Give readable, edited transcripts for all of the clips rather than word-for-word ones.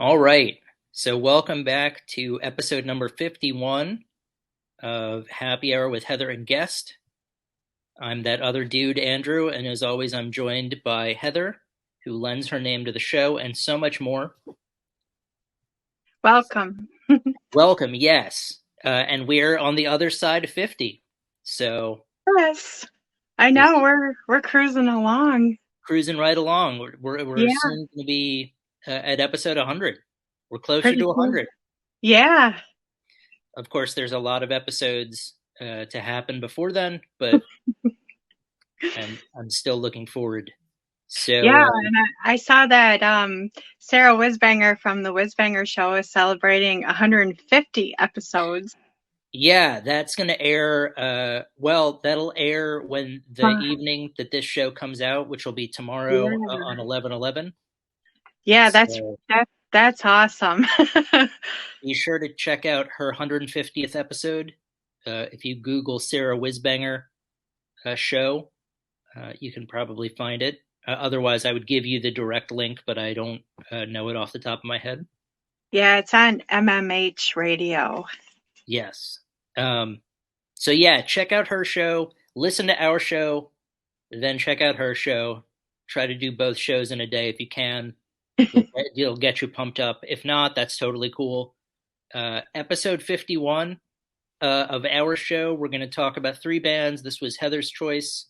All right. So, welcome back to episode number 51 of Happy Hour with Heather and Guest. I'm that other dude, Andrew, and as always, I'm joined by Heather, who lends her name to the show, and so much more. Welcome. Welcome, yes. And we're on the other side of 50. So, Yes, I this know is we're cruising along. cruising right along. We're Yeah, soon going to be at episode 100. We're closer to pretty cool. 100. Yeah. Of course, there's a lot of episodes to happen before then, but I'm still looking forward. Yeah, So and I saw that Sarah Whizbanger from the Whizbanger Show is celebrating 150 episodes. yeah, that's going to air. Well, that'll air when the Uh, evening that this show comes out, which will be tomorrow yeah. on 11/11. Yeah, So that's awesome. be sure to check out her 150th episode. If you Google Sarah Whizbanger show, you can probably find it. Otherwise, I would give you the direct link, but I don't know it off the top of my head. Yeah, it's on MMH radio. Yes. Um, so yeah, check out her show, listen to our show, then check out her show. Try to do both shows in a day if you can. It'll get you pumped up. If not, that's totally cool. Episode 51 of our show, we're going to talk about three bands. This was Heather's choice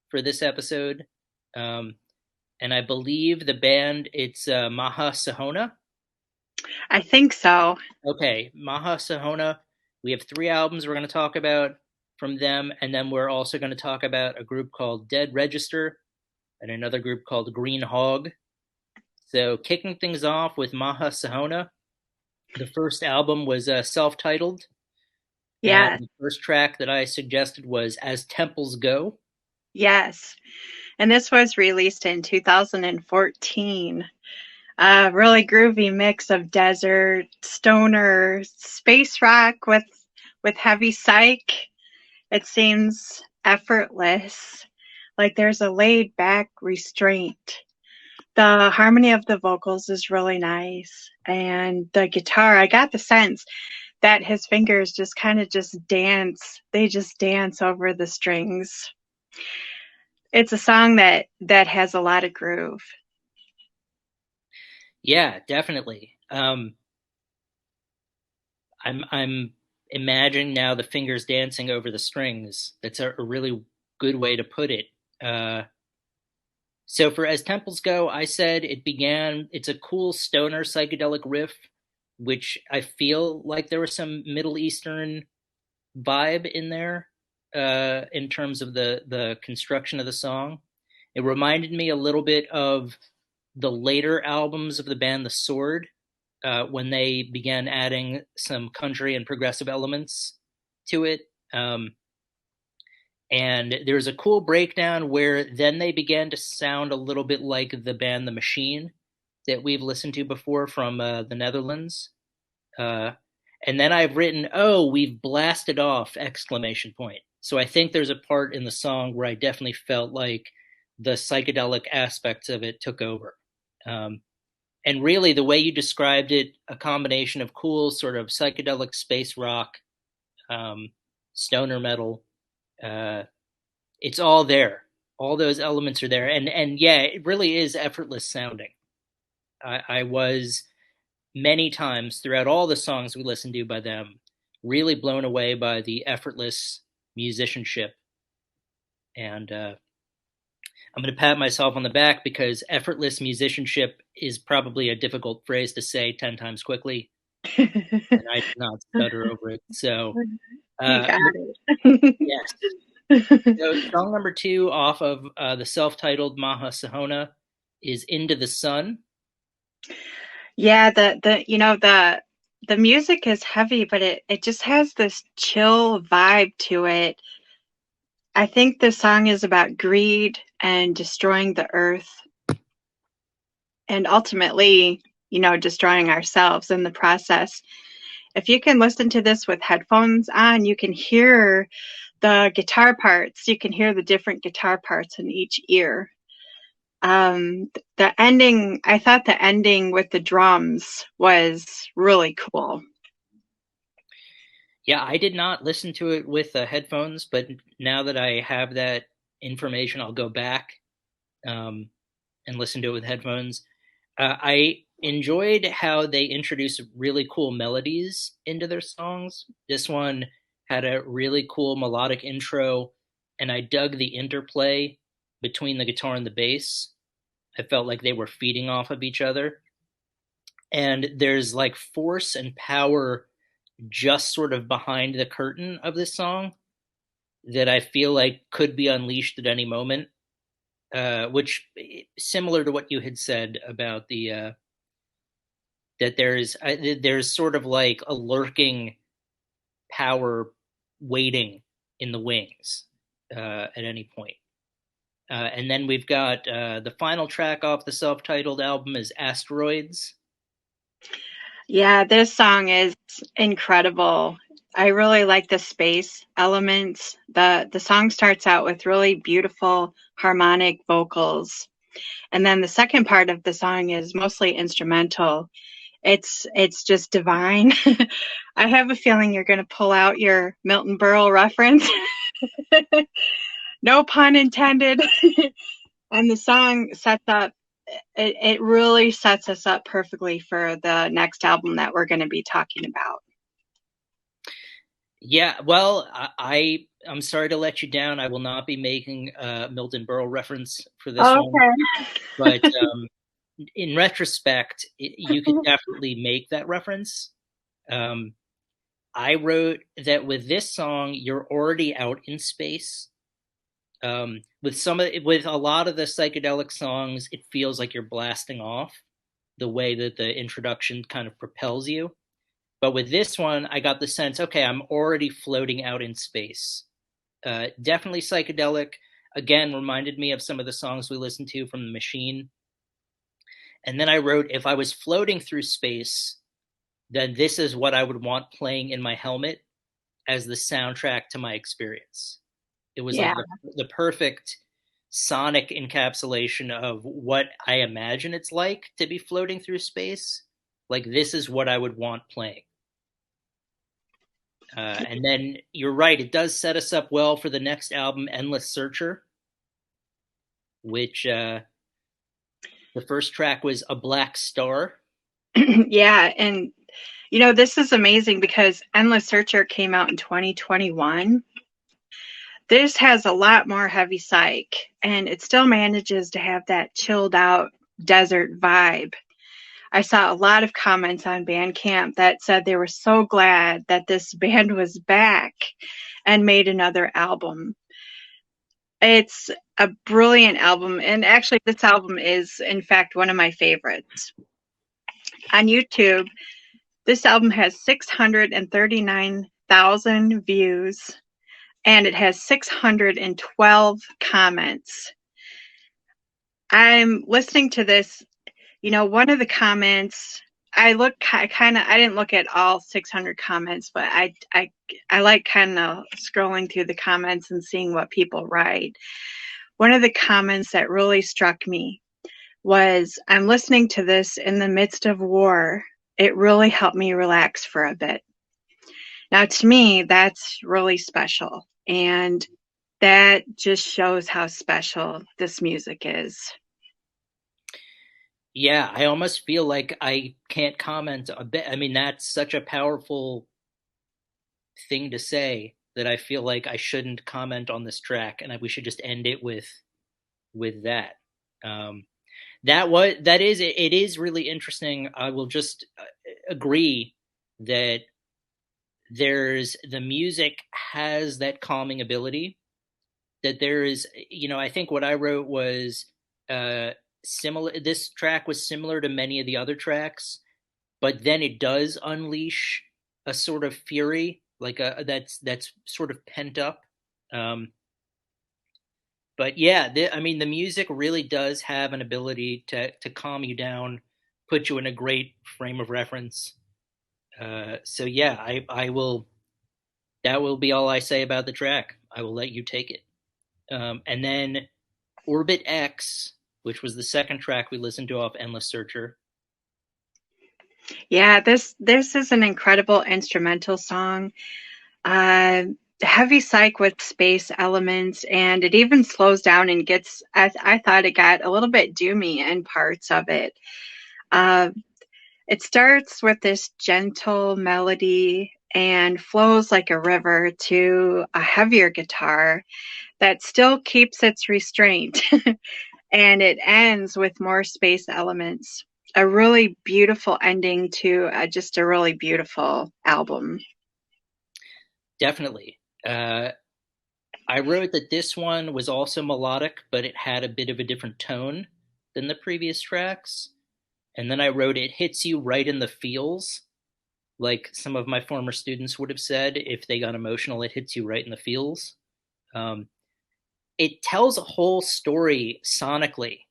for this episode. Um, and I believe the band, it's Maha Sohona. I think so. Okay, Maha Sohona. We have three albums we're going to talk about from them, and then we're also going to talk about a group called Dead Register and another group called Green Hog. So, kicking things off with Maha Sohona, the first album was self-titled, and Yes, the first track that I suggested was "As Temples Go." yes. And this was released in 2014. A really groovy mix of desert, stoner, space rock with heavy psych. It seems effortless, like there's a laid back restraint. The harmony of the vocals is really nice, and the guitar, I got the sense that his fingers just kind of just dance. They just dance over the strings. It's a song that has a lot of groove. Yeah, definitely. I'm imagining now the fingers dancing over the strings. That's a really good way to put it. Uh, So for As Temples Go, I said it's a cool stoner psychedelic riff, which I feel like there was some Middle Eastern vibe in there in terms of the construction of the song. It reminded me a little bit of the later albums of the band The Sword when they began adding some country and progressive elements to it. And there's a cool breakdown where then they began to sound a little bit like the band The Machine that we've listened to before from the Netherlands. Uh, and then I've written, "Oh, we've blasted off!" exclamation point. So I think there's a part in the song where I definitely felt like the psychedelic aspects of it took over. Um, and really, the way you described it, a combination of cool sort of psychedelic space rock, um, stoner metal, uh, it's all there. All those elements are there, and yeah, it really is effortless sounding. I was many times throughout all the songs we listened to by them really blown away by the effortless musicianship, and I'm going to pat myself on the back because effortless musicianship is probably a difficult phrase to say 10 times quickly, and I did not stutter over it. So, You uh, got it. yes. So song number two off of the self-titled Maha Sohona is "Into the Sun." Yeah, the music is heavy, but it just has this chill vibe to it. I think the song is about greed and destroying the earth and ultimately, destroying ourselves in the process. If you can listen to this with headphones on, you can hear the guitar parts. You can hear the different guitar parts in each ear. The ending, I thought the ending with the drums was really cool. Yeah, I did not listen to it with headphones, but now that I have that information, I'll go back um, and listen to it with headphones. I enjoyed how they introduced really cool melodies into their songs. This one had a really cool melodic intro, and I dug the interplay between the guitar and the bass. I felt like they were feeding off of each other. And there's like force and power just sort of behind the curtain of this song that I feel like could be unleashed at any moment. Which similar to what you had said about the that there's sort of like a lurking power waiting in the wings at any point. And then we've got the final track off the self-titled album is Asteroids. Yeah, this song is incredible. I really like the space elements. The song starts out with really beautiful harmonic vocals. And then the second part of the song is mostly instrumental. It's just divine. I have a feeling you're going to pull out your Milton Berle reference. No pun intended. And the song sets up it really sets us up perfectly for the next album that we're going to be talking about. Yeah, well, I'm sorry to let you down. I will not be making a Milton Berle reference for this one, Okay. but in retrospect, you could definitely make that reference. Um, I wrote that with this song, you're already out in space. With a lot of the psychedelic songs, it feels like you're blasting off the way that the introduction kind of propels you. But with this one, I got the sense, okay, I'm already floating out in space. Definitely psychedelic. Again, reminded me of some of the songs we listened to from The Machine. And then I wrote, if I was floating through space, then this is what I would want playing in my helmet as the soundtrack to my experience. It was Yeah. like the perfect sonic encapsulation of what I imagine it's like to be floating through space. Like, this is what I would want playing. And then you're right, it does set us up well for the next album, Endless Searcher, which the first track was A Black Star. Yeah, and this is amazing because Endless Searcher came out in 2021. This has a lot more heavy psych, and it still manages to have that chilled out desert vibe. I saw a lot of comments on Bandcamp that said they were so glad that this band was back and made another album. It's a brilliant album, and actually, this album is, in fact, one of my favorites. On YouTube, this album has 639,000 views, and it has 612 comments. I'm listening to this. One of the comments, I didn't look at all 600 comments, but I like kind of scrolling through the comments and seeing what people write. One of the comments that really struck me was, I'm listening to this in the midst of war. It really helped me relax for a bit. Now, to me, that's really special. And that just shows how special this music is. Yeah, I almost feel like I can't comment a bit. I mean, that's such a powerful thing to say that I feel like I shouldn't comment on this track, and we should just end it with that. Um, that is it is really interesting. I will just agree that there's the music has that calming ability. That there is, I think what I wrote was similar. This track was similar to many of the other tracks, but then it does unleash a sort of fury, like that's sort of pent up. Um, but yeah, I mean, the music really does have an ability to calm you down, put you in a great frame of reference. So yeah, I will. That will be all I say about the track. I will let you take it. And then Orbit X. which was the second track we listened to off Endless Searcher. Yeah, this is an incredible instrumental song. Uh, Heavy psych with space elements, and it even slows down and gets. I thought it got a little bit doomy in parts of it. Uh, it starts with this gentle melody and flows like a river to a heavier guitar that still keeps its restraint. And it ends with more space elements. A really beautiful ending to just a really beautiful album. Definitely. I wrote that this one was also melodic, but it had a bit of a different tone than the previous tracks. And then I wrote it hits you right in the feels, like some of my former students would have said. If they got emotional, it hits you right in the feels. Um, it tells a whole story sonically,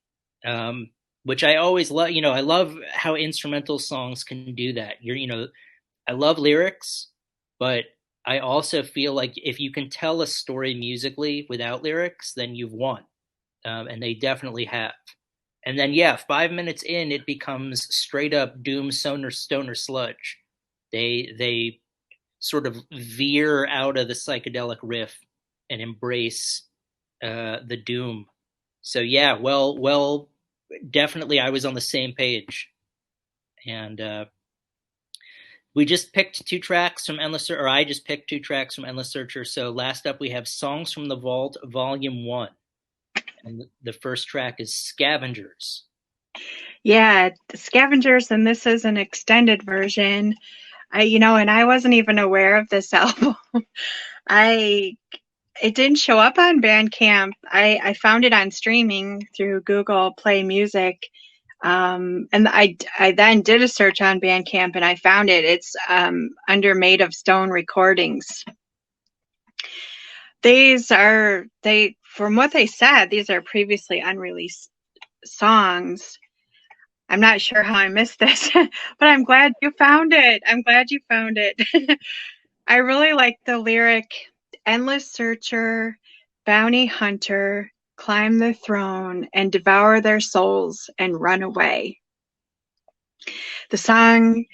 um, which I always love. I love how instrumental songs can do that. I love lyrics, but I also feel like if you can tell a story musically without lyrics, then you've won, and they definitely have. And then, yeah, 5 minutes in, it becomes straight up doom stoner sludge. They sort of veer out of the psychedelic riff and embrace the doom. So yeah, well, definitely, I was on the same page, and we just picked two tracks from Endless Searcher, or I just picked two tracks from Endless Searcher. So last up, we have Songs from the Vault, Volume 1. And the first track is Scavengers. Yeah, Scavengers, and this is an extended version. And I wasn't even aware of this album. I It didn't show up on Bandcamp. I found it on streaming through Google Play Music. And I then did a search on Bandcamp and I found it. It's under Made of Stone Recordings. From what they said, these are previously unreleased songs. I'm not sure how I missed this, but I'm glad you found it. I'm glad you found it. I really like the lyric, endless searcher, bounty hunter, climb the throne and devour their souls and run away. The song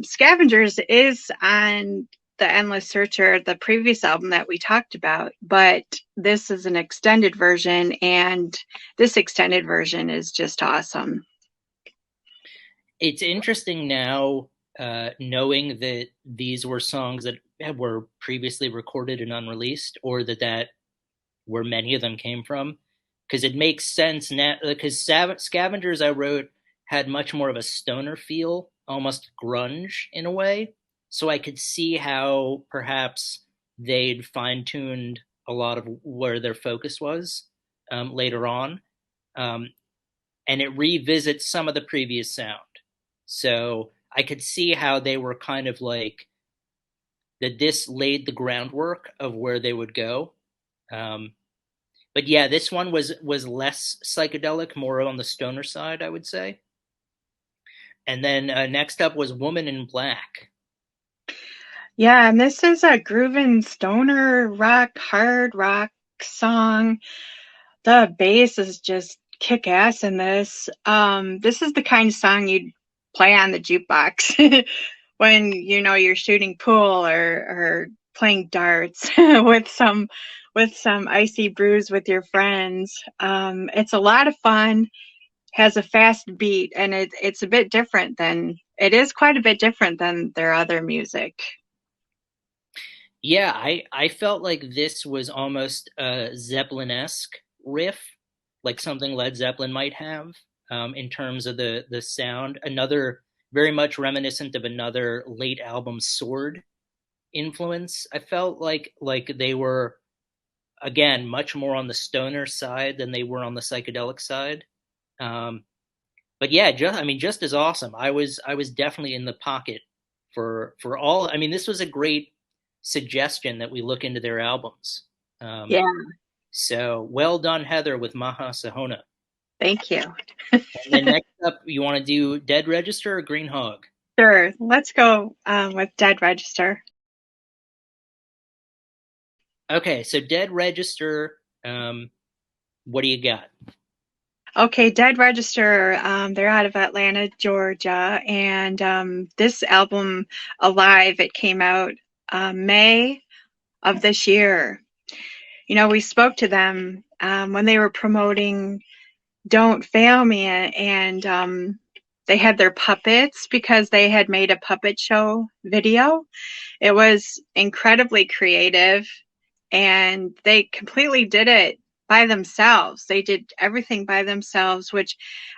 Scavengers is on the Endless Searcher, the previous album that we talked about, but this is an extended version, and this extended version is just awesome. It's interesting now, knowing that these were songs that were previously recorded and unreleased, or that where many of them came from, because it makes sense now. Because Scavengers, I wrote, had much more of a stoner feel, almost grunge in a way. So I could see how perhaps they'd fine tuned a lot of where their focus was later on. Um, and it revisits some of the previous sound. So I could see how they were kind of like that. This laid the groundwork of where they would go. Um, but yeah, this one was less psychedelic, more on the stoner side, I would say. And then next up was Woman in Black. Yeah, and this is a groovin' stoner rock, hard rock song. The bass is just kick ass in this. This is the kind of song you'd play on the jukebox when you're shooting pool or playing darts with some icy brews with your friends. It's a lot of fun, has a fast beat, and it's a bit different than it is quite a bit different than their other music. Yeah, I felt like this was almost a Zeppelin-esque riff, like something Led Zeppelin might have, in terms of the sound. Another very much reminiscent of another late album Sword influence. I felt like they were again much more on the stoner side than they were on the psychedelic side. Um, but yeah, just as awesome. I was definitely in the pocket for all. I mean, this was a great suggestion that we look into their albums. Um, Yeah, so well done, Heather, with Maha Sohona. thank you. And then next up, you want to do Dead Register or Green Hog? Sure, let's go with Dead Register. Okay, so Dead Register. What do you got? Okay, Dead Register, they're out of Atlanta, Georgia, and this album, Alive, it came out May of this year. You know, we spoke to them when they were promoting Don't Fail Me, and they had their puppets because they had made a puppet show video. It was incredibly creative, and they completely did it by themselves. They did everything by themselves, which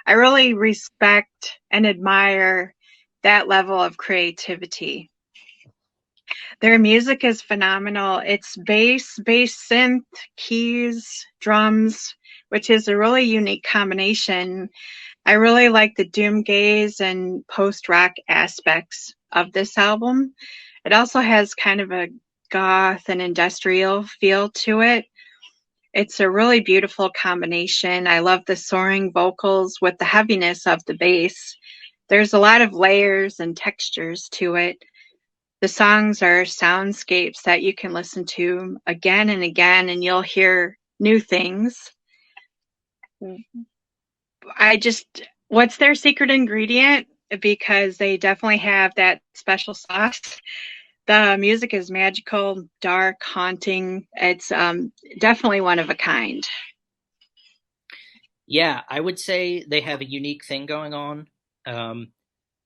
I really respect and admire that level of creativity. Their music is phenomenal. It's bass synth, keys, drums, which is a really unique combination. I really like the doom gaze and post rock aspects of this album. It also has kind of a goth and industrial feel to it. It's a really beautiful combination. I love the soaring vocals with the heaviness of the bass. There's a lot of layers and textures to it. The songs are soundscapes that you can listen to again and again, and you'll hear new things. I just, what's their secret ingredient? Because they definitely have that special sauce. The music is magical, dark, haunting. It's definitely one of a kind. Yeah, I would say they have a unique thing going on. Um,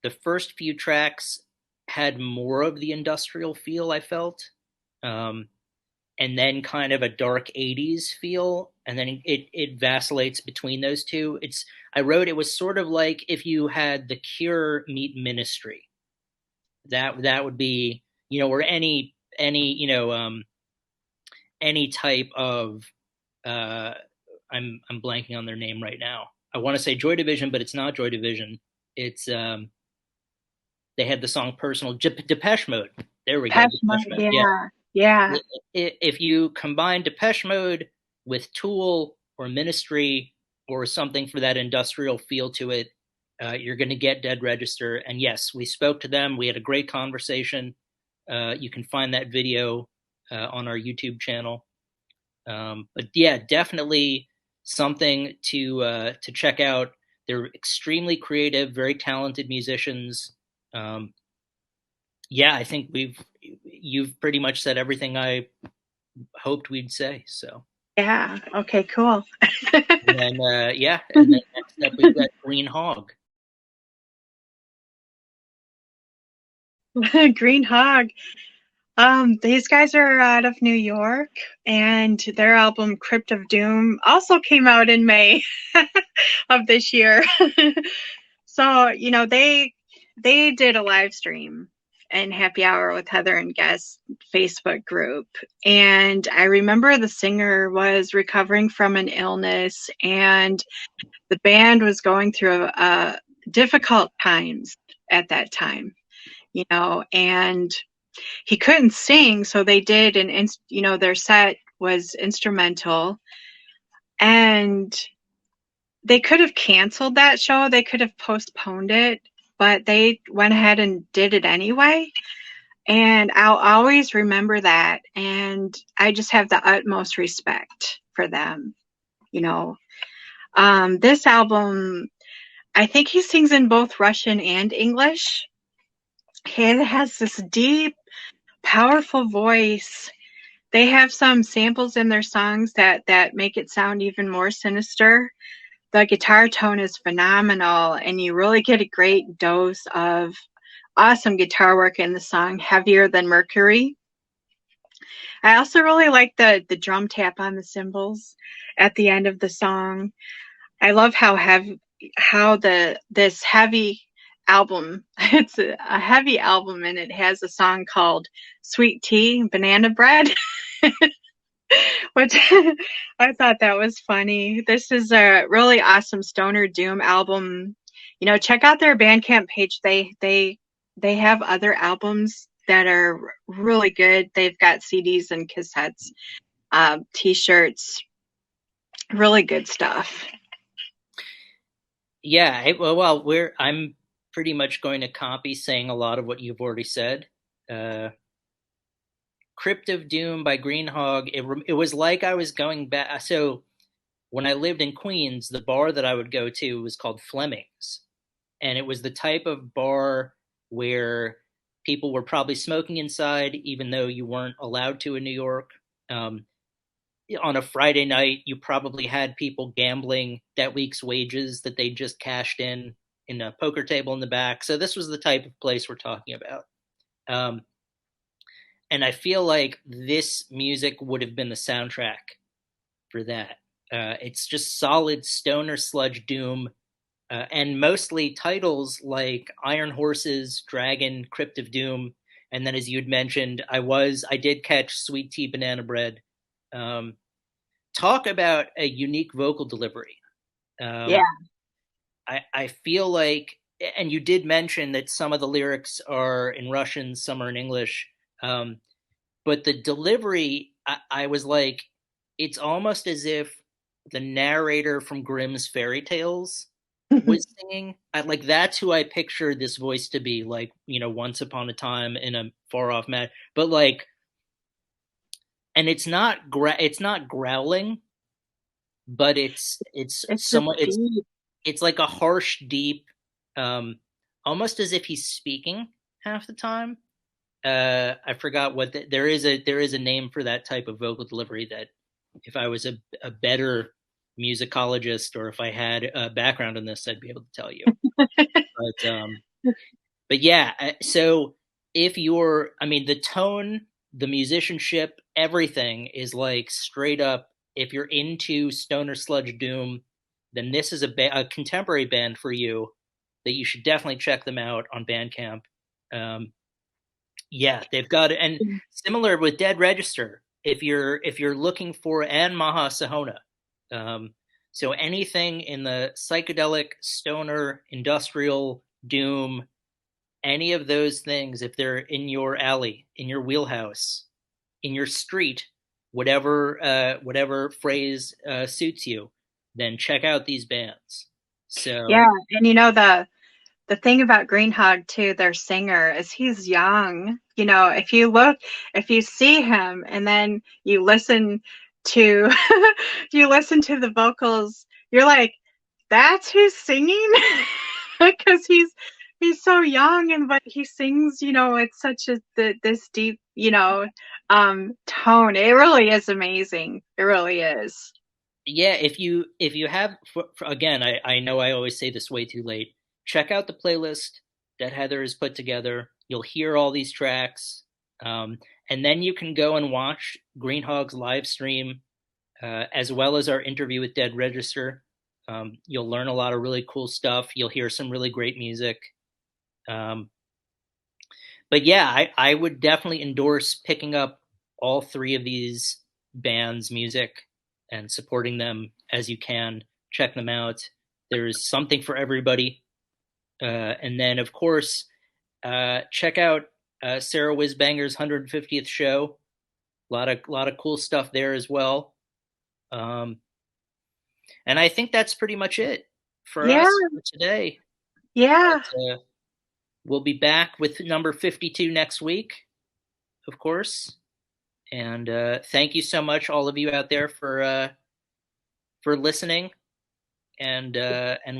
the first few tracks had more of the industrial feel, I felt, um, and then kind of a dark 80s feel, and then it vacillates between those two. I wrote it was sort of like if you had The Cure meet Ministry. That would be, or any any type of uh I'm blanking on their name right now. I want to say Joy Division, but it's not Joy Division. It's they had the song Personal Depeche Mode. There we go. Depeche Depeche Mode, Mode. Yeah. yeah, yeah, If you combine Depeche Mode with Tool or Ministry or something for that industrial feel to it, you're going to get Dead Register. And yes, we spoke to them. We had a great conversation. You can find that video on our YouTube channel. But yeah, definitely something to check out. They're extremely creative, very talented musicians. Um, yeah, I think you've pretty much said everything I hoped we'd say. So, yeah. Okay, cool. and then yeah, and then next up we've got Green Hog. Green Hog. These guys are out of New York, and their album Crypt of Doom also came out in May of this year. So, you know, they did a live stream and happy hour with Heather and Guest Facebook group. And I remember the singer was recovering from an illness, and the band was going through difficult times at that time, you know, and he couldn't sing, so they did their set was instrumental, and they could have canceled that show, they could have postponed it, but they went ahead and did it anyway. And I'll always remember that, and I just have the utmost respect for them, you know. This album, I think he sings in both Russian and English. He has this deep, powerful voice. They have some samples in their songs that make it sound even more sinister. The guitar tone is phenomenal, and you really get a great dose of awesome guitar work in the song Heavier Than Mercury. I also really like the drum tap on the cymbals at the end of the song. I love how this heavy album, it's a heavy album, and it has a song called Sweet Tea Banana Bread. Which I thought that was funny. This is a really awesome stoner doom album. You know, check out their Bandcamp page. They have other albums that are really good. They've got CDs and cassettes, t-shirts, really good stuff. Yeah, we're I'm pretty much going to copy saying a lot of what you've already said. Uh, Crypt of Doom by Green Hog. It was like I was going back. So when I lived in Queens, the bar that I would go to was called Fleming's, and it was the type of bar where people were probably smoking inside, even though you weren't allowed to in New York. Um, on a Friday night, you probably had people gambling that week's wages that they just cashed in a poker table in the back. So this was the type of place we're talking about. Um, and I feel like this music would have been the soundtrack for that. It's just solid stoner sludge doom, and mostly titles like Iron Horses, Dragon, Crypt of Doom, and then as you'd mentioned, I did catch Sweet Tea Banana Bread. Um, Talk about a unique vocal delivery. Yeah. Um, I feel like, and you did mention that some of the lyrics are in Russian, some are in English. Um, but the delivery, I was like, it's almost as if the narrator from Grimm's fairy tales was singing. Like that's who I pictured this voice to be, like, once upon a time in a far off mat. But like, and it's not growling, but it's It's just somewhat deep. it's like a harsh, deep, um, almost as if he's speaking half the time. I forgot there is a name for that type of vocal delivery that if I was a better musicologist or if I had a background in this, I'd be able to tell you. But yeah, so if you're, I mean, the tone, the musicianship, everything is like straight up. If you're into stoner sludge doom, then this is a contemporary band for you that you should definitely check them out on Bandcamp. Um, yeah, they've got it, and similar with Dead Register. If you're looking for and Maha Sohona, um, so anything in the psychedelic, stoner, industrial, doom, any of those things, if they're in your alley, in your wheelhouse, in your street, whatever phrase suits you, then check out these bands. Yeah, So and the thing about Greenhog too, their singer, is he's young. If you see him and then you listen to you listen to the vocals, you're like, that's who's singing? Because he's so young, and but he sings, it's such this deep, tone. It really is amazing. It really is. yeah, if you have again, I know I always say this way too late. Check out the playlist that Heather has put together. You'll hear all these tracks, and then you can go and watch Greenhog's live stream, as well as our interview with Dead Register. You'll learn a lot of really cool stuff. You'll hear some really great music. Um, but yeah, I would definitely endorse picking up all three of these bands' music and supporting them as you can. Check them out. There's something for everybody. And then, of course, check out Sarah Whizbanger's 150th show. A lot of cool stuff there as well. Um, and I think that's pretty much it for Yeah, us for today. yeah, But, we'll be back with number 52 next week, of course. And thank you so much, all of you out there, for listening and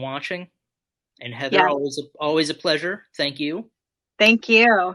watching. And Heather, yeah. always a pleasure. Thank you. Thank you.